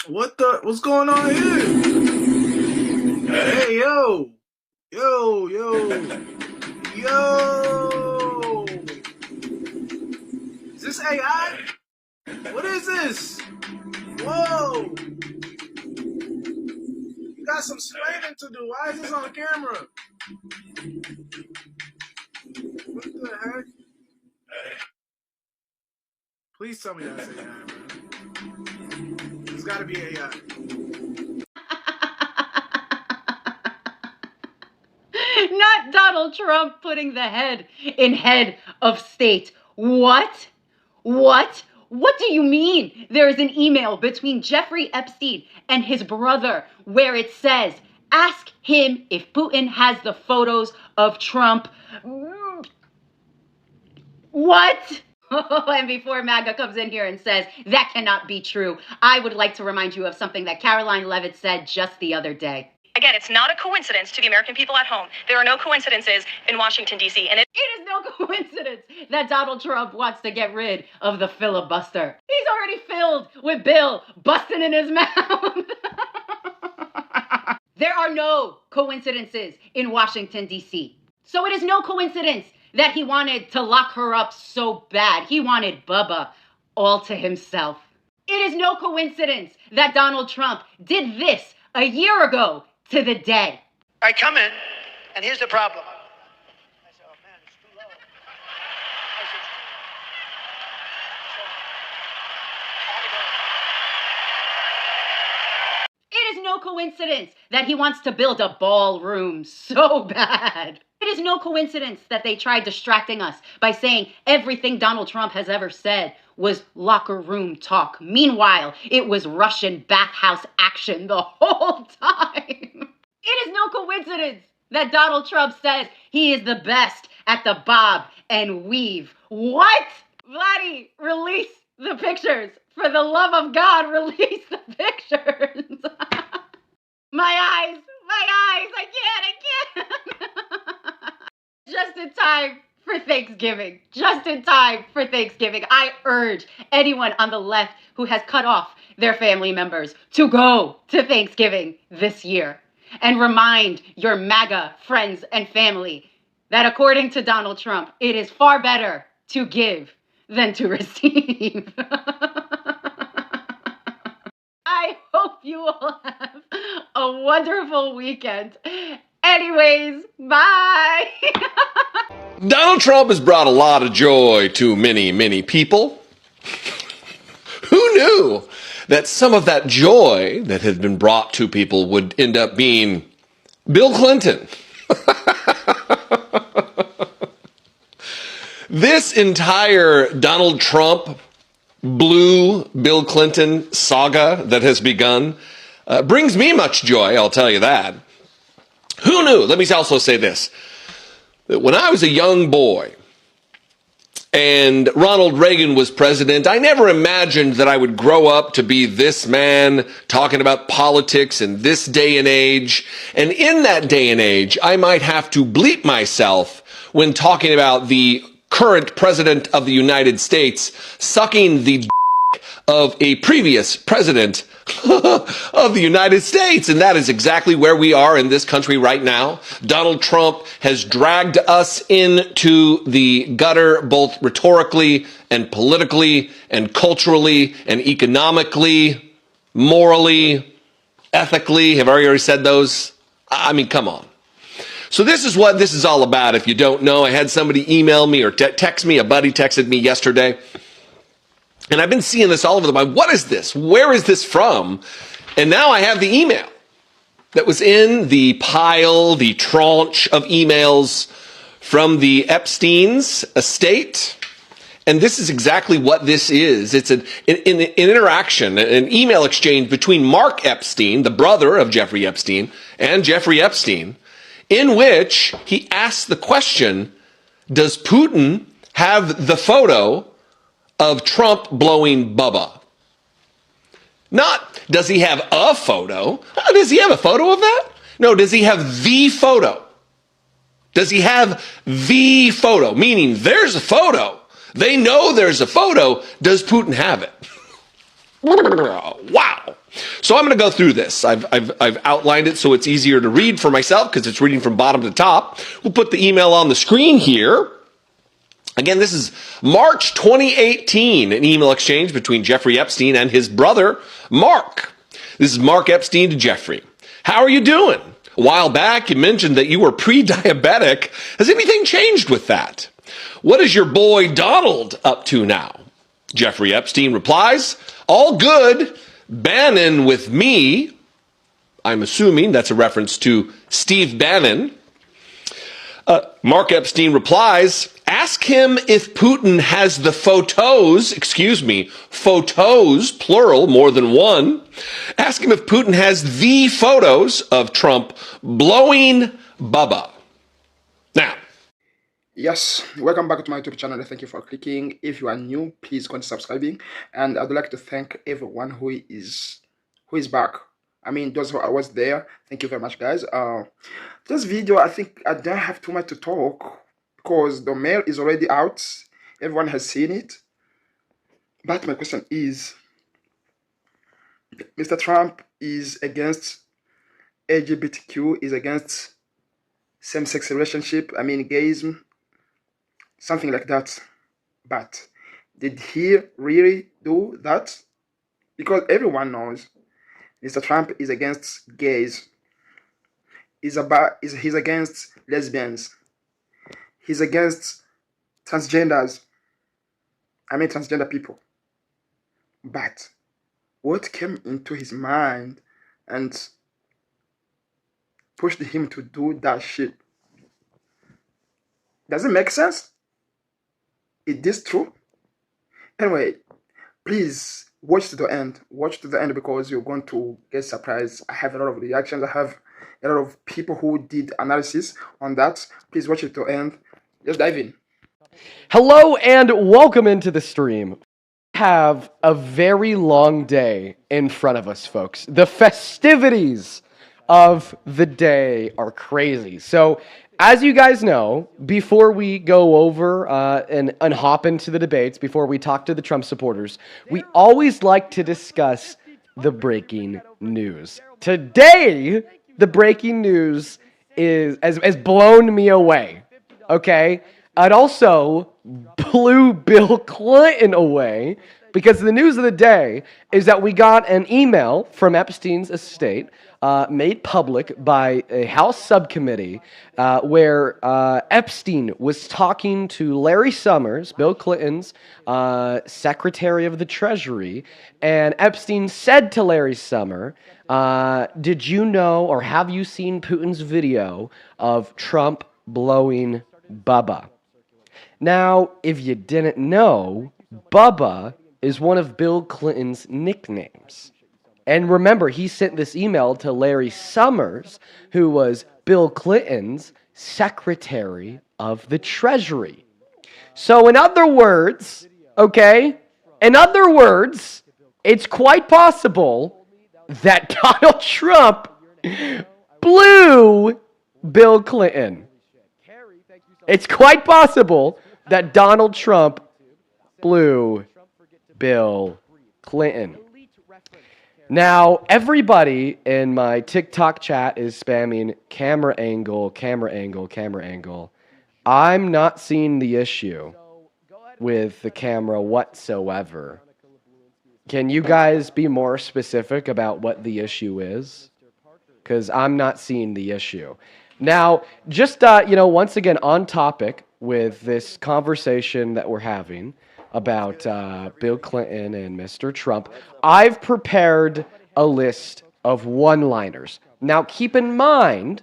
What's going on here? Hey, yo. Yo, yo. Yo. Is this AI? What is this? Whoa. You got some explaining to do. Why is this on camera? What the heck? Please tell me that's AI, man. It's gotta be AI. Not Donald Trump putting the head in head of state. What? What? What do you mean? There is an email between Jeffrey Epstein and his brother where it says, ask him if Putin has the photos of Trump. What? And before MAGA comes in here and says, that cannot be true, I would like to remind you of something that Caroline Levitt said just the other day. Again, it's not a coincidence to the American people at home. There are no coincidences in Washington, D.C. And it is no coincidence that Donald Trump wants to get rid of the filibuster. He's already filled with Bill busting in his mouth. There are no coincidences in Washington, D.C. So it is no coincidence that he wanted to lock her up so bad. He wanted Bubba all to himself. It is no coincidence that Donald Trump did this a year ago to the day. I come in, and here's the problem. I said, oh man, it's too low. It is no coincidence that he wants to build a ballroom so bad. It is no coincidence that they tried distracting us by saying everything Donald Trump has ever said was locker room talk. Meanwhile, it was Russian bathhouse action the whole time. It is no coincidence that Donald Trump says he is the best at the bob and weave. What? Vladdy, release the pictures. For the love of God, release the pictures. My eyes, I can't. Just in time for Thanksgiving. Just in time for Thanksgiving. I urge anyone on the left who has cut off their family members to go to Thanksgiving this year and remind your MAGA friends and family that according to Donald Trump, it is far better to give than to receive. I hope you all have a wonderful weekend. Anyways, bye. Donald Trump has brought a lot of joy to many, many people. Who knew that some of that joy that had been brought to people would end up being Bill Clinton? This entire Donald Trump, blue Bill Clinton saga that has begun brings me much joy, I'll tell you that. Who knew? Let me also say this. That when I was a young boy and Ronald Reagan was president, I never imagined that I would grow up to be this man talking about politics in this day and age. And in that day and age, I might have to bleep myself when talking about the current president of the United States sucking the of a previous president of the United States. And that is exactly where we are in this country right now. Donald Trump has dragged us into the gutter, both rhetorically and politically and culturally and economically, morally, ethically. Have I already said those? I mean, come on. So this is what this is all about. If you don't know, I had somebody email me or text me. A buddy texted me yesterday. And I've been seeing this all over the place. What is this? Where is this from? And now I have the email that was in the pile, the tranche of emails from the Epstein's estate. And this is exactly what this is. It's an interaction, an email exchange between Mark Epstein, the brother of Jeffrey Epstein, and Jeffrey Epstein, in which he asks the question, does Putin have the photo of Trump blowing Bubba? Not, does he have a photo? Does he have a photo of that? No, does he have the photo? Does he have the photo? Meaning there's a photo. They know there's a photo. Does Putin have it? Wow. So I'm going to go through this. I've outlined it so it's easier to read for myself because it's reading from bottom to top. We'll put the email on the screen here. Again, this is March 2018, an email exchange between Jeffrey Epstein and his brother, Mark. This is Mark Epstein to Jeffrey. How are you doing? A while back, you mentioned that you were pre-diabetic. Has anything changed with that? What is your boy Donald up to now? Jeffrey Epstein replies, all good. Bannon with me. I'm assuming that's a reference to Steve Bannon. Mark Epstein replies, ask him if Putin has the photos, photos, plural, more than one. Ask him if Putin has the photos of Trump blowing Bubba. Now, yes, welcome back to my YouTube channel. Thank you for clicking. If you are new, please consider subscribing. And I'd like to thank everyone who is back. I mean, those who was there, thank you very much, guys. This video, I think I don't have too much to talk because the mail is already out. Everyone has seen it. But my question is, Mr. Trump is against LGBTQ, is against same-sex relationship, I mean, gayism, something like that. But did he really do that? Because everyone knows Mr. Trump is against gays. He's against lesbians. He's against transgenders. I mean transgender people. But what came into his mind and pushed him to do that shit? Does it make sense? Is this true? Anyway, please watch to the end. Watch to the end because you're going to get surprised. I have a lot of reactions. I have a lot of people who did analysis on that. Please watch it to the end. Let's dive in. Hello and welcome into the stream. We have a very long day in front of us, folks. The festivities of the day are crazy. So, as you guys know, before we go over and hop into the debates, before we talk to the Trump supporters, we always like to discuss the breaking news. Today, the breaking news has blown me away, okay? It also blew Bill Clinton away because the news of the day is that we got an email from Epstein's estate made public by a House subcommittee where Epstein was talking to Larry Summers, Bill Clinton's Secretary of the Treasury, and Epstein said to Larry Summers, did you know or have you seen Putin's video of Trump blowing Bubba? Now, if you didn't know, Bubba is one of Bill Clinton's nicknames. And remember, he sent this email to Larry Summers, who was Bill Clinton's Secretary of the Treasury. So in other words, okay, it's quite possible that Donald Trump blew Bill Clinton. It's quite possible that Donald Trump blew Bill Clinton. Now, everybody in my TikTok chat is spamming camera angle, camera angle, camera angle. I'm not seeing the issue with the camera whatsoever. Can you guys be more specific about what the issue is? Because I'm not seeing the issue. Now, just, once again, on topic with this conversation that we're having about Bill Clinton and Mr. Trump, I've prepared a list of one-liners. Now, keep in mind,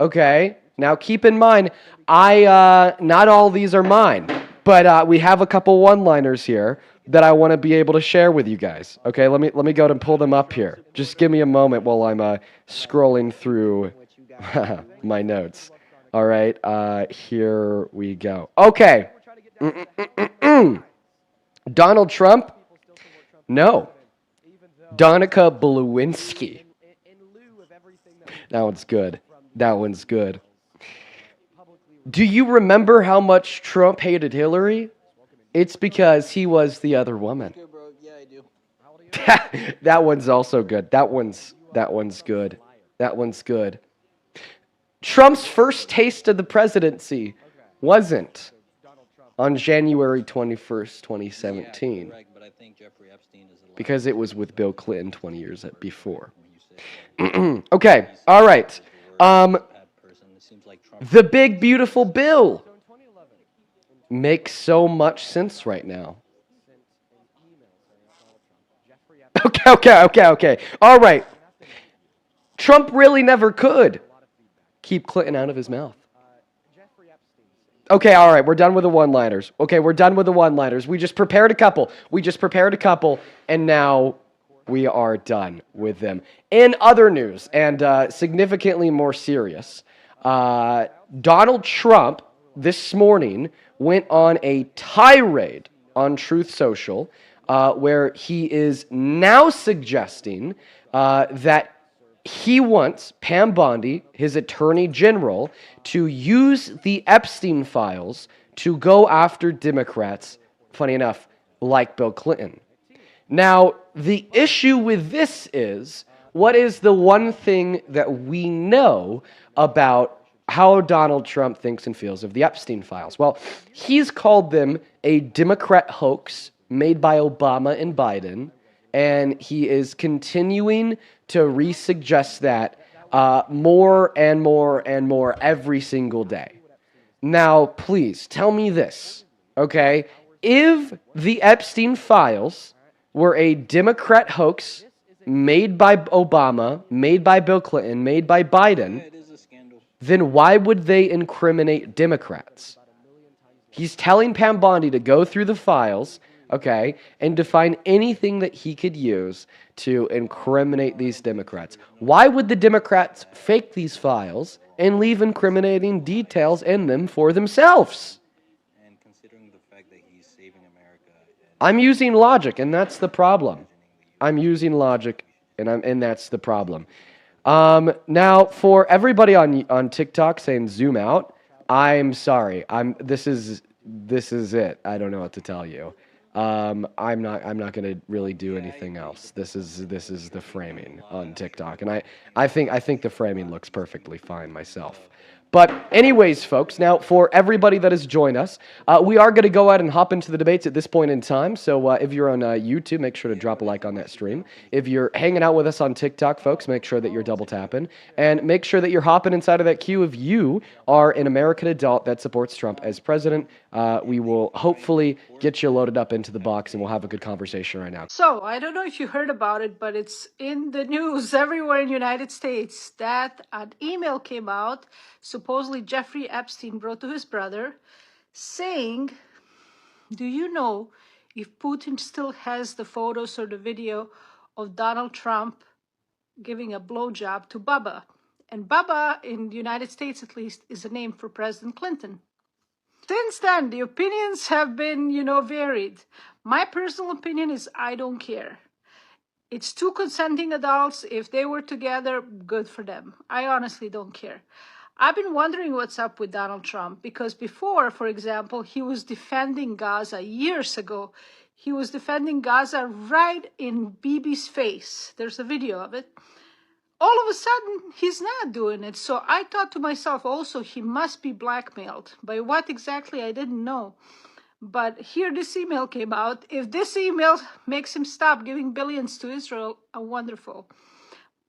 okay, not all these are mine, but we have a couple one-liners here that I want to be able to share with you guys. Okay, let me go and pull them up here. Just give me a moment while I'm scrolling through my notes. All right, here we go. Okay. Donald Trump? No. Donica Lewinsky. That one's good. That one's good. Do you remember how much Trump hated Hillary? It's because he was the other woman. That one's also good. That one's good. That one's good. Trump's first taste of the presidency wasn't on January 21st, 2017, because it was with Bill Clinton 20 years before. Okay, all right. The big beautiful bill makes so much sense right now. Okay. All right. Trump really never could keep Clinton out of his mouth. Okay, all right, we're done with the one-liners. We just prepared a couple. And now we are done with them. In other news, and significantly more serious, Donald Trump this morning went on a tirade on Truth Social, where he is now suggesting that he wants Pam Bondi, his attorney general, to use the Epstein files to go after Democrats, funny enough, like Bill Clinton. Now, the issue with this is, what is the one thing that we know about how Donald Trump thinks and feels of the Epstein files? Well, he's called them a Democrat hoax made by Obama and Biden, and he is continuing to re-suggest that more and more every single day. Now, please, tell me this, okay? If the Epstein files were a Democrat hoax made by Obama, made by Bill Clinton, made by Biden, then why would they incriminate Democrats? He's telling Pam Bondi to go through the files, okay, and to find anything that he could use to incriminate these Democrats. Why would the Democrats fake these files and leave incriminating details in them for themselves? And considering the fact that he's saving America, I'm using logic, and that's the problem. And that's the problem. Now, for everybody on TikTok saying zoom out, I'm sorry. This is it. I don't know what to tell you. I'm not going to really do anything else. This is the framing on TikTok, and I think the framing looks perfectly fine myself. But anyways, folks, now for everybody that has joined us, we are going to go ahead and hop into the debates at this point in time. So if you're on YouTube, make sure to drop a like on that stream. If you're hanging out with us on TikTok, folks, make sure that you're double tapping. And make sure that you're hopping inside of that queue if you are an American adult that supports Trump as president. We will hopefully get you loaded up into the box, and we'll have a good conversation right now. So, I don't know if you heard about it, but it's in the news everywhere in the United States that an email came out. Supposedly, Jeffrey Epstein wrote to his brother saying, do you know if Putin still has the photos or the video of Donald Trump giving a blowjob to Bubba? And Bubba, in the United States at least, is a name for President Clinton. Since then, the opinions have been, varied. My personal opinion is I don't care. It's two consenting adults. If they were together, good for them. I honestly don't care. I've been wondering what's up with Donald Trump, because before, for example, he was defending Gaza years ago. He was defending Gaza right in Bibi's face. There's a video of it. All of a sudden, he's not doing it. So I thought to myself also, he must be blackmailed. By what exactly, I didn't know. But here this email came out. If this email makes him stop giving billions to Israel, wonderful.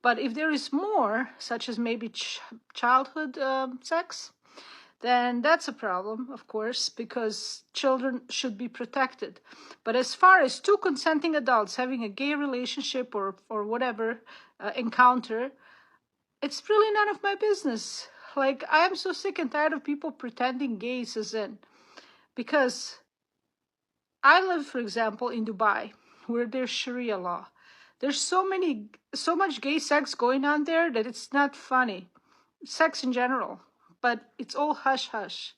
But if there is more, such as maybe childhood sex, then that's a problem, of course, because children should be protected. But as far as two consenting adults having a gay relationship or whatever encounter, it's really none of my business. Like, I am so sick and tired of people pretending gays is in. Because I live, for example, in Dubai, where there's Sharia law. There's so much gay sex going on there that it's not funny. Sex in general. But it's all hush-hush.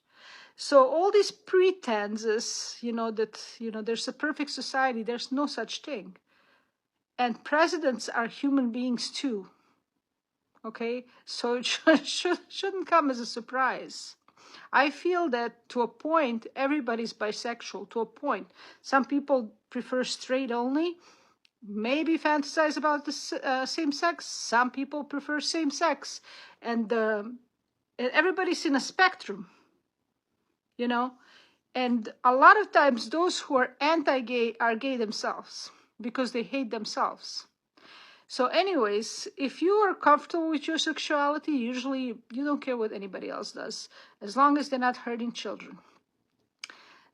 So all these pretenses, that, there's a perfect society, there's no such thing. And presidents are human beings too. Okay? So it shouldn't come as a surprise. I feel that to a point, everybody's bisexual, to a point. Some people prefer straight only. maybe fantasize about the same sex. Some people prefer same sex, and everybody's in a spectrum, you know. And a lot of times, those who are anti-gay are gay themselves because they hate themselves. So anyways, if you are comfortable with your sexuality, usually you don't care what anybody else does, as long as they're not hurting children.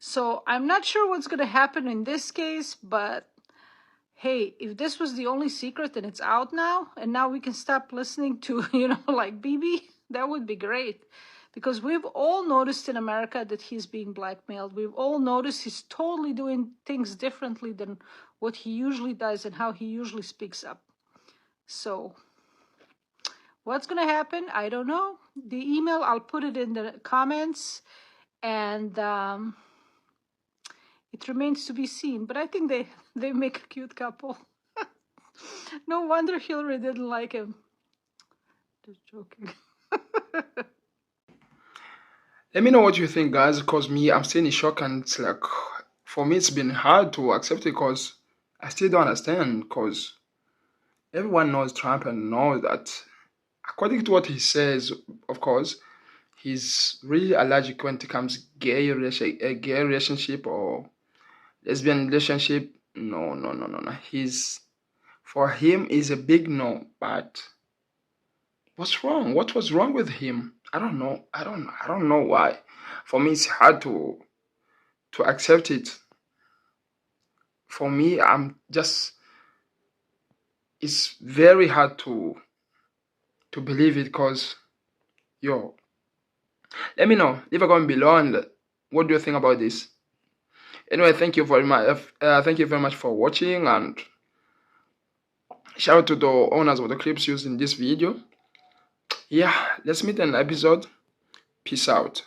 So I'm not sure what's going to happen in this case, but hey, if this was the only secret and it's out now, and now we can stop listening to, like BB, that would be great. Because we've all noticed in America that he's being blackmailed. We've all noticed he's totally doing things differently than what he usually does and how he usually speaks up. So what's going to happen? I don't know. The email, I'll put it in the comments, and it remains to be seen. But I think they make a cute couple. No wonder Hillary didn't like him. Just joking. Let me know what you think, guys, because me, I'm still in shock, and it's like, for me, it's been hard to accept it because I still don't understand, because everyone knows Trump and knows that, according to what he says, of course, he's really allergic when it comes gay relationship or lesbian relationship. No. For him, is a big no, but what's wrong? What was wrong with him? I don't know. I don't know why. For me, it's hard to accept it. For me, it's very hard to believe it, because let me know. Leave a comment below, and what do you think about this? Anyway, thank you very much for watching, and shout out to the owners of the clips used in this video. Yeah, let's meet in an episode. Peace out.